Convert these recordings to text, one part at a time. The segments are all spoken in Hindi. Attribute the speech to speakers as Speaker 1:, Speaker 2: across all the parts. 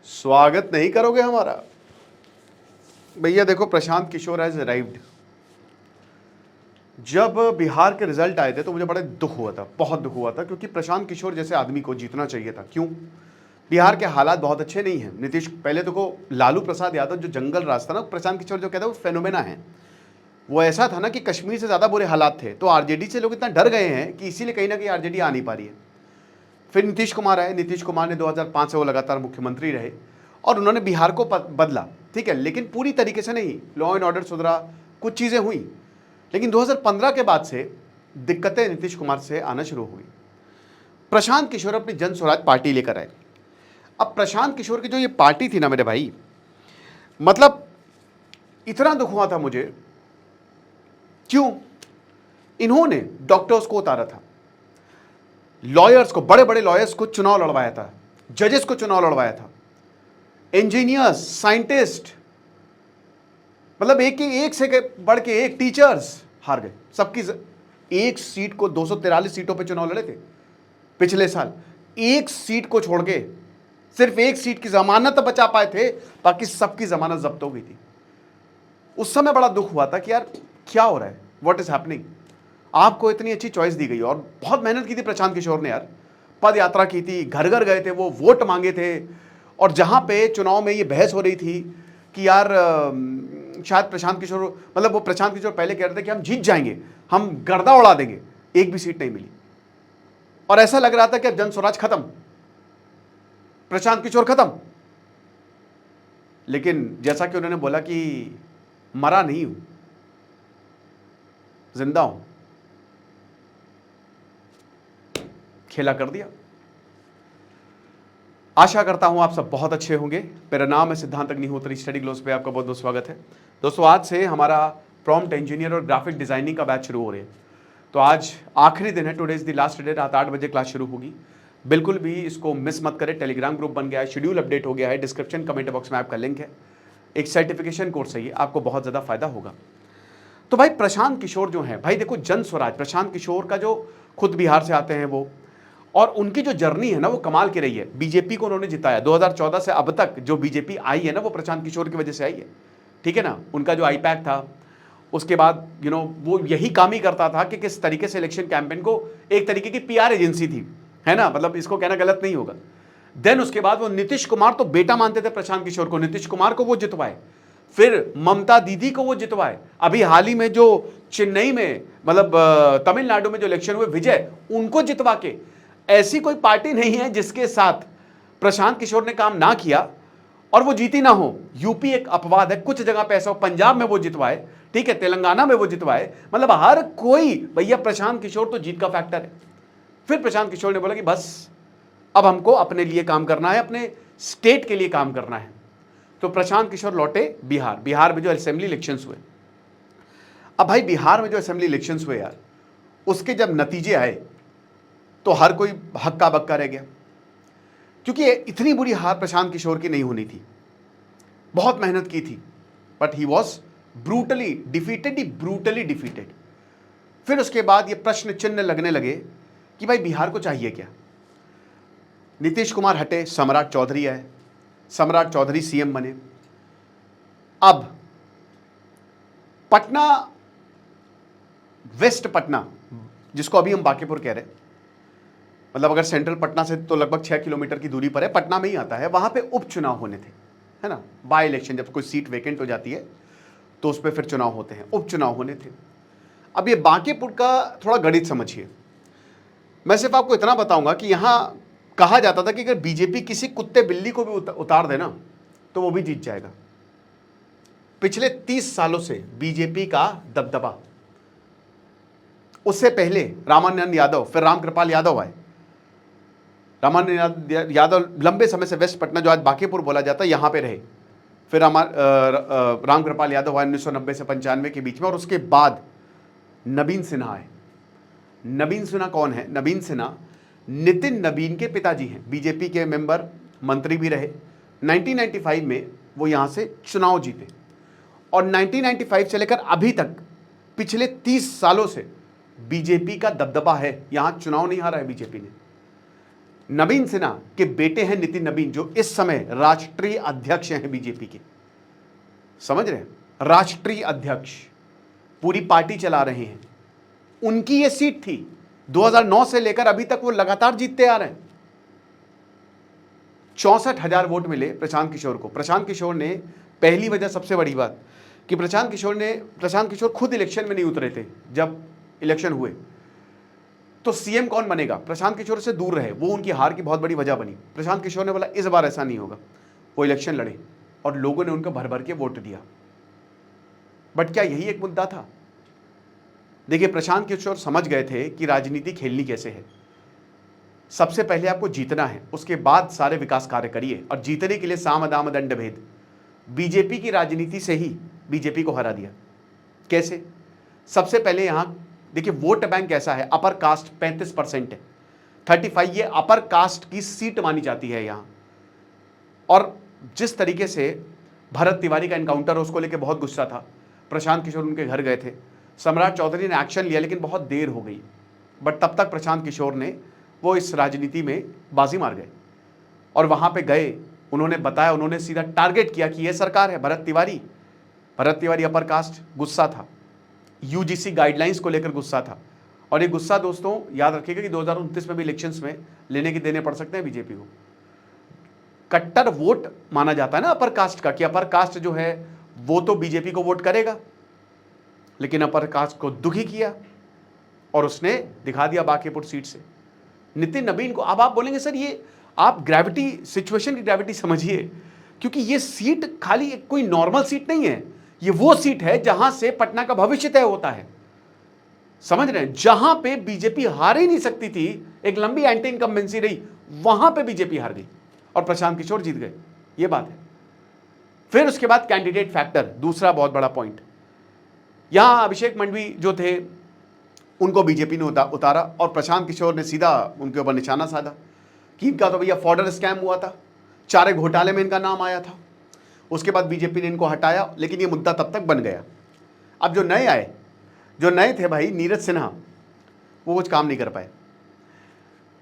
Speaker 1: स्वागत नहीं करोगे हमारा? भैया देखो, प्रशांत किशोर हैज अराइव्ड। जब बिहार के रिजल्ट आए थे तो मुझे बड़ा दुख हुआ था, बहुत दुख हुआ था, क्योंकि प्रशांत किशोर जैसे आदमी को जीतना चाहिए था। क्यों? बिहार के हालात बहुत अच्छे नहीं हैं। नीतीश, पहले तो को लालू प्रसाद यादव जो जंगल राज था ना, प्रशांत किशोर जो कहता है वो फेनोमेना है। वो ऐसा था ना कि कश्मीर से ज़्यादा बुरे हालात थे, तो आरजेडी से लोग इतना डर गए हैं कि इसीलिए कहीं ना कहीं आरजेडी आ नहीं पा रही है। फिर नीतीश कुमार आए। नीतीश कुमार ने 2005 से वो लगातार मुख्यमंत्री रहे और उन्होंने बिहार को बदला, ठीक है, लेकिन पूरी तरीके से नहीं। लॉ एंड ऑर्डर सुधरा, कुछ चीज़ें हुई, लेकिन 2015 के बाद से दिक्कतें नीतीश कुमार से आना शुरू हुई। प्रशांत किशोर अपनी जन स्वराज पार्टी लेकर आए। अब प्रशांत किशोर की जो ये पार्टी थी ना मेरे भाई, मतलब इतना दुख हुआ था मुझे। क्यों? इन्होंने डॉक्टर्स को उतारा था, लॉयर्स को, बड़े बड़े लॉयर्स को चुनाव लड़वाया था, जजेस को चुनाव लड़वाया था, इंजीनियर्स, साइंटिस्ट, मतलब एक से बढ़ के एक, टीचर्स हार गए। सबकी एक सीट को 243 सीटों पे चुनाव लड़े थे पिछले साल। एक सीट को छोड़ के सिर्फ एक सीट की जमानत बचा पाए थे, बाकी सबकी जमानत जब्त हो गई थी। उस समय बड़ा दुख हुआ था कि यार क्या हो रहा है, व्हाट इज हैपनिंग। आपको इतनी अच्छी चॉइस दी गई और बहुत मेहनत की थी प्रशांत किशोर ने यार, पद यात्रा की थी, घर घर गए थे, वो वोट मांगे थे। और जहां पे चुनाव में ये बहस हो रही थी कि यार शायद प्रशांत किशोर, मतलब वो प्रशांत किशोर पहले कह रहे थे कि हम जीत जाएंगे, हम गर्दा उड़ा देंगे, एक भी सीट नहीं मिली। और ऐसा लग रहा था कि अब जन स्वराज खत्म, प्रशांत किशोर खत्म। लेकिन जैसा कि उन्होंने बोला कि मरा नहीं हूं, जिंदा हूं, खेला कर दिया। आशा करता हूं आप सब बहुत अच्छे होंगे। मेरा नाम है सिद्धांत अग्निहोत्री, स्टडी ग्लोस पे आपका बहुत बहुत स्वागत है। दोस्तों, आज से हमारा प्रॉम्प्ट इंजीनियर और ग्राफिक डिजाइनिंग का बैच शुरू हो रहे हैं। तो आज आखिरी दिन है, today is the last day. रात 8 बजे क्लास शुरू होगी, बिल्कुल भी इसको मिस मत करें। टेलीग्राम ग्रुप बन गया है, शेड्यूल अपडेट हो गया है, डिस्क्रिप्शन कमेंट बॉक्स में आपका लिंक है। एक सर्टिफिकेशन कोर्स है ये, आपको बहुत ज़्यादा फायदा होगा। तो भाई प्रशांत किशोर जो है, भाई देखो जन स्वराज, प्रशांत किशोर का जो खुद बिहार से आते हैं वो, और उनकी जो जर्नी है ना वो कमाल की रही है। बीजेपी को उन्होंने जिताया 2014 से अब तक। जो बीजेपी आई है ना वो प्रशांत किशोर की वजह से आई है, ठीक है ना। उनका जो आईपैक था, उसके बाद वो यही काम ही करता था कि किस तरीके से इलेक्शन कैंपेन को, एक तरीके की पीआर एजेंसी थी, है ना, मतलब इसको कहना गलत नहीं होगा। देन उसके बाद वो नीतीश कुमार तो बेटा मानते थे प्रशांत किशोर को, नीतीश कुमार को वो जितवाए, फिर ममता दीदी को वो जितवाए। अभी हाल ही में जो चेन्नई में, मतलब तमिलनाडु में जो इलेक्शन हुए, विजय उनको जितवा के। ऐसी कोई पार्टी नहीं है जिसके साथ प्रशांत किशोर ने काम ना किया और वो जीती ना हो। यूपी एक अपवाद है, कुछ जगह पे ऐसा हो, पंजाब में वो जितवाए, ठीक है, तेलंगाना में वो जितवाए, मतलब हर कोई, भैया प्रशांत किशोर तो जीत का फैक्टर है। फिर प्रशांत किशोर ने बोला कि बस अब हमको अपने लिए काम करना है, अपने स्टेट के लिए काम करना है। तो प्रशांत किशोर लौटे बिहार। बिहार में जो असेंबली इलेक्शंस हुए, अब भाई बिहार में जो असेंबली इलेक्शंस हुए यार, उसके जब नतीजे आए तो हर कोई हक्का बक्का रह गया, क्योंकि इतनी बुरी हार प्रशांत किशोर की नहीं होनी थी। बहुत मेहनत की थी, but he was brutally defeated. फिर उसके बाद ये प्रश्न चिन्ह लगने लगे कि भाई बिहार को चाहिए क्या। नीतीश कुमार हटे, सम्राट चौधरी आए, सम्राट चौधरी सीएम बने। अब पटना, वेस्ट पटना, जिसको अभी हम बांकीपुर कह रहे हैं, मतलब अगर सेंट्रल पटना से तो लगभग 6 किलोमीटर की दूरी पर है, पटना में ही आता है। वहां पे उपचुनाव होने थे, है ना, बाय इलेक्शन, जब कोई सीट वेकेंट हो जाती है तो उस पर फिर चुनाव होते हैं, उपचुनाव होने थे। अब ये बांकीपुर का थोड़ा गणित समझिए। मैं सिर्फ आपको इतना बताऊंगा कि यहां कहा जाता था कि अगर बीजेपी किसी कुत्ते बिल्ली को भी उतार देना तो वो भी जीत जाएगा। पिछले 30 सालों से बीजेपी का दबदबा, उससे पहले रामानंद यादव, फिर रामकृपाल यादव आए। रामानंद यादव लंबे समय से वेस्ट पटना, जो आज बांकीपुर बोला जाता है, यहां पे रहे। फिर रामकृपाल यादव आए 1990 से 95 के बीच में, और उसके बाद नवीन सिन्हा आए। नवीन सिन्हा कौन है? नवीन सिन्हा नितिन नवीन के पिताजी हैं, बीजेपी के मेंबर, मंत्री भी रहे। 1995 में वो यहां से चुनाव जीते, और 1995 से लेकर अभी तक पिछले 30 सालों से बीजेपी का दबदबा है। यहां चुनाव नहीं हारा है बीजेपी ने। नवीन सिन्हा के बेटे हैं नितिन नवीन, जो इस समय राष्ट्रीय अध्यक्ष हैं बीजेपी के। समझ रहे हैं? राष्ट्रीय अध्यक्ष, पूरी पार्टी चला रहे हैं। उनकी ये सीट थी 2009 से लेकर अभी तक, वो लगातार जीतते आ रहे हैं। 64,000 वोट मिले प्रशांत किशोर को। प्रशांत किशोर ने, पहली वजह सबसे बड़ी बात कि प्रशांत किशोर खुद इलेक्शन में नहीं उतरे थे। जब इलेक्शन हुए तो सीएम कौन बनेगा, प्रशांत किशोर से दूर रहे, वो उनकी हार की बहुत बड़ी वजह बनी। प्रशांत किशोर ने बोला इस बार ऐसा नहीं होगा, वो इलेक्शन लड़े और लोगों ने उनको भर भर के वोट दिया। बट क्या यही एक मुद्दा था? देखिए, प्रशांत किशोर समझ गए थे कि राजनीति खेलनी कैसे है। सबसे पहले आपको जीतना है, उसके बाद सारे विकास कार्य करिए। और जीतने के लिए साम दाम दंड भेद, बीजेपी की राजनीति से ही बीजेपी को हरा दिया। कैसे? सबसे पहले यहां देखिए, वोट बैंक कैसा है। अपर कास्ट 35% है, 35 ये अपर कास्ट की सीट मानी जाती है यहां। और जिस तरीके से भरत तिवारी का एनकाउंटर, उसको लेकर बहुत गुस्सा था। प्रशांत किशोर उनके घर गए थे, सम्राट चौधरी ने एक्शन लिया, लेकिन बहुत देर हो गई। बट तब तक प्रशांत किशोर ने वो इस राजनीति में बाजी मार गए और वहां पे गए। उन्होंने बताया, उन्होंने सीधा टारगेट किया कि ये सरकार है। भरत तिवारी अपर कास्ट, गुस्सा था, यूजीसी गाइडलाइंस को लेकर गुस्सा था। और ये गुस्सा दोस्तों याद रखिएगा कि 2029 में भी इलेक्शंस में लेने के देने पड़ सकते हैं बीजेपी को। कट्टर वोट माना जाता है ना अपर कास्ट का, कि अपर कास्ट जो है वो तो बीजेपी को वोट करेगा, लेकिन अपर कास्ट को दुखी किया और उसने दिखा दिया बांकीपुर सीट से नितिन नवीन को। अब आप बोलेंगे सर, ये आप ग्रेविटी, सिचुएशन की ग्रेविटी समझिए, क्योंकि ये सीट खाली कोई नॉर्मल सीट नहीं है। ये वो सीट है जहां से पटना का भविष्य तय होता है। समझ रहे हैं? जहां पे बीजेपी हार ही नहीं सकती थी, एक लंबी एंटी इनकम्बेंसी रही, वहां पे बीजेपी हार गई और प्रशांत किशोर जीत गए। ये बात है। फिर उसके बाद कैंडिडेट फैक्टर, दूसरा बहुत बड़ा पॉइंट। यहां अभिषेक मंडवी जो थे, उनको बीजेपी ने उतारा और प्रशांत किशोर ने सीधा उनके ऊपर निशाना साधा कि इनका तो भैया फॉर्डर स्कैम हुआ था, चारे घोटाले में इनका नाम आया था। उसके बाद बीजेपी ने इनको हटाया, लेकिन ये मुद्दा तब तक बन गया। अब जो नए थे भाई, नीरज सिन्हा, वो कुछ काम नहीं कर पाए।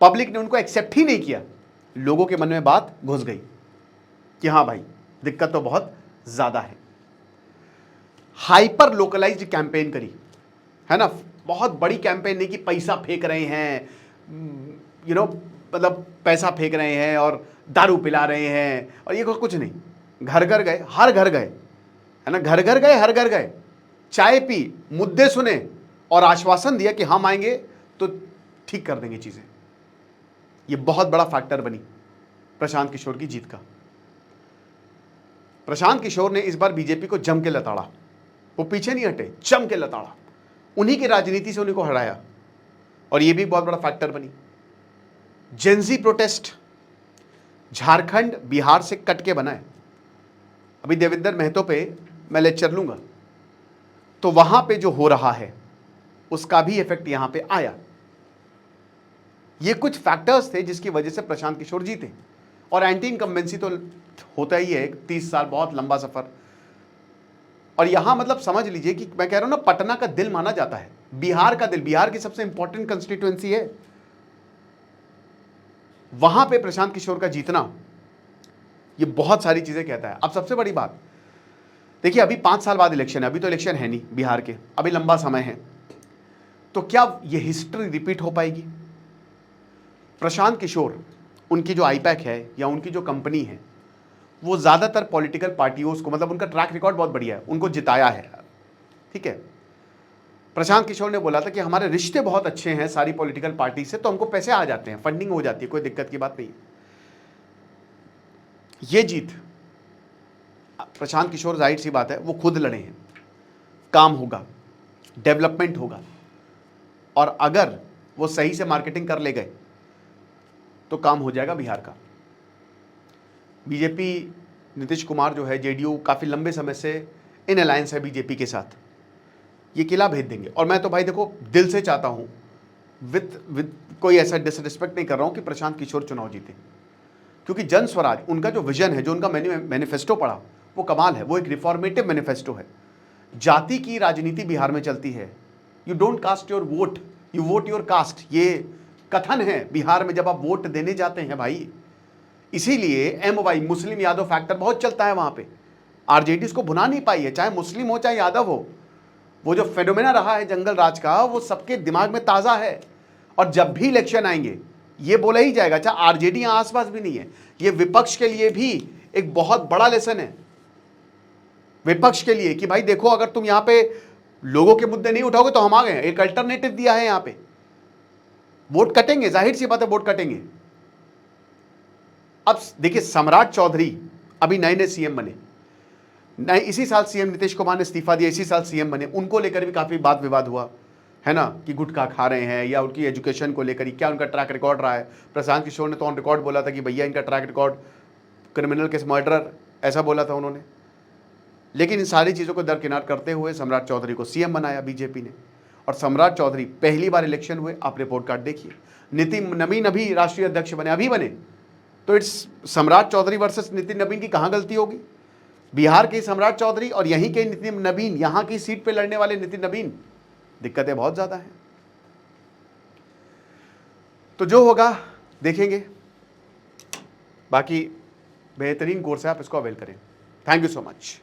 Speaker 1: पब्लिक ने उनको एक्सेप्ट ही नहीं किया। लोगों के मन में बात घुस गई कि हाँ भाई, दिक्कत तो बहुत ज्यादा है। हाइपर लोकलाइज्ड कैंपेन करी है ना, बहुत बड़ी कैंपेन नहीं कि पैसा फेंक रहे हैं, मतलब पैसा फेंक रहे हैं और दारू पिला रहे हैं और ये कुछ नहीं। घर घर गए, हर घर गए, है ना, घर घर गए, हर घर गए, चाय पी, मुद्दे सुने और आश्वासन दिया कि हम आएंगे तो ठीक कर देंगे चीजें। ये बहुत बड़ा फैक्टर बनी प्रशांत किशोर की जीत का। प्रशांत किशोर ने इस बार बीजेपी को जम के लताड़ा, वो पीछे नहीं हटे, जम के लताड़ा, उन्हीं की राजनीति से उन्हीं को हराया और ये भी बहुत बड़ा फैक्टर बनी। जेंजी प्रोटेस्ट झारखंड बिहार से कट के बना है। अभी देवेंद्र महतो पे मैं लेक्चर लूंगा, तो वहां पे जो हो रहा है उसका भी इफेक्ट यहां पे आया। ये कुछ फैक्टर्स थे जिसकी वजह से प्रशांत किशोर जीते। और एंटी इनकम्बेंसी तो होता ही है, 30 साल बहुत लंबा सफर। और यहां मतलब समझ लीजिए कि मैं कह रहा हूं ना, पटना का दिल माना जाता है, बिहार का दिल, बिहार की सबसे इंपॉर्टेंट कंस्टिट्यूएंसी है। वहां पे प्रशांत किशोर का जीतना ये बहुत सारी चीजें कहता है। अब सबसे बड़ी बात देखिए, अभी 5 साल बाद इलेक्शन है, अभी तो इलेक्शन है नहीं बिहार के, अभी लंबा समय है। तो क्या ये हिस्ट्री रिपीट हो पाएगी? प्रशांत किशोर, उनकी जो आईपैक है या उनकी जो कंपनी है, वो ज्यादातर पॉलिटिकल पार्टियों को, मतलब उनका ट्रैक रिकॉर्ड बहुत बढ़िया है, उनको जिताया है। ठीक है, प्रशांत किशोर ने बोला था कि हमारे रिश्ते बहुत अच्छे हैं सारी पॉलिटिकल पार्टी से, तो हमको पैसे आ जाते हैं, फंडिंग हो जाती है, कोई दिक्कत की बात नहीं है। ये जीत प्रशांत किशोर, जाहिर सी बात है, वो खुद लड़े हैं, काम होगा, डेवलपमेंट होगा, और अगर वो सही से मार्केटिंग कर ले गए तो काम हो जाएगा बिहार का। बीजेपी, नीतीश कुमार जो है, जेडीयू काफी लंबे समय से इन अलायंस है बीजेपी के साथ, ये किला भेज देंगे। और मैं तो भाई देखो दिल से चाहता हूं, विद कोई ऐसा डिसरिस्पेक्ट नहीं कर रहा हूं, कि प्रशांत किशोर चुनाव जीते, क्योंकि जन स्वराज, उनका जो विजन है, जो उनका मैनिफेस्टो पढ़ा, वो कमाल है, वो एक रिफॉर्मेटिव मैनिफेस्टो है। जाति की राजनीति बिहार में चलती है, you don't cast your vote, you vote your caste, ये कथन है बिहार में जब आप वोट देने जाते हैं भाई। इसीलिए MY मुस्लिम यादव फैक्टर बहुत चलता है वहां पे। आरजेडी इसको भुना नहीं पाई है, चाहे मुस्लिम हो चाहे यादव हो। वो जो फेनोमेना रहा है जंगल राज का, वो सबके दिमाग में ताजा है। और जब भी इलेक्शन आएंगे ये बोला ही जाएगा, चाहे आरजेडी यहां आसपास भी नहीं है। ये विपक्ष के लिए भी एक बहुत बड़ा लेसन है, विपक्ष के लिए, कि भाई देखो अगर तुम यहां पे लोगों के मुद्दे नहीं उठाओगे तो हम आ गए। एक अल्टरनेटिव दिया है यहां पे। वोट कटेंगे, जाहिर सी बात है वोट कटेंगे। अब देखिए सम्राट चौधरी अभी नए नए सीएम बने, इसी साल सीएम नीतीश कुमार ने इस्तीफा दिया, इसी साल सीएम बने। उनको लेकर भी काफी बात विवाद हुआ है ना, कि गुटखा खा रहे हैं या उनकी एजुकेशन को लेकर क्या उनका ट्रैक रिकॉर्ड रहा है। प्रशांत किशोर ने तो ऑन रिकॉर्ड बोला था कि भैया इनका track record criminal case, murderer, ऐसा बोला था उन्होंने। लेकिन इन सारी चीज़ों को दरकिनार करते हुए सम्राट चौधरी को सीएम बनाया बीजेपी ने। और सम्राट चौधरी पहली बार इलेक्शन हुए, आप रिपोर्ट कार्ड देखिए, नितिन नवीन अभी राष्ट्रीय अध्यक्ष बने, अभी बने, तो इट्स सम्राट चौधरी वर्सेस नितिन नवीन की कहाँ गलती होगी। बिहार के सम्राट चौधरी और यहीं के नितिन नवीन, यहां की सीट पे लड़ने वाले नितिन नवीन, दिक्कतें बहुत ज्यादा हैं। तो जो होगा देखेंगे। बाकी बेहतरीन कोर्स है, आप इसको अवेल करें। Thank you so much.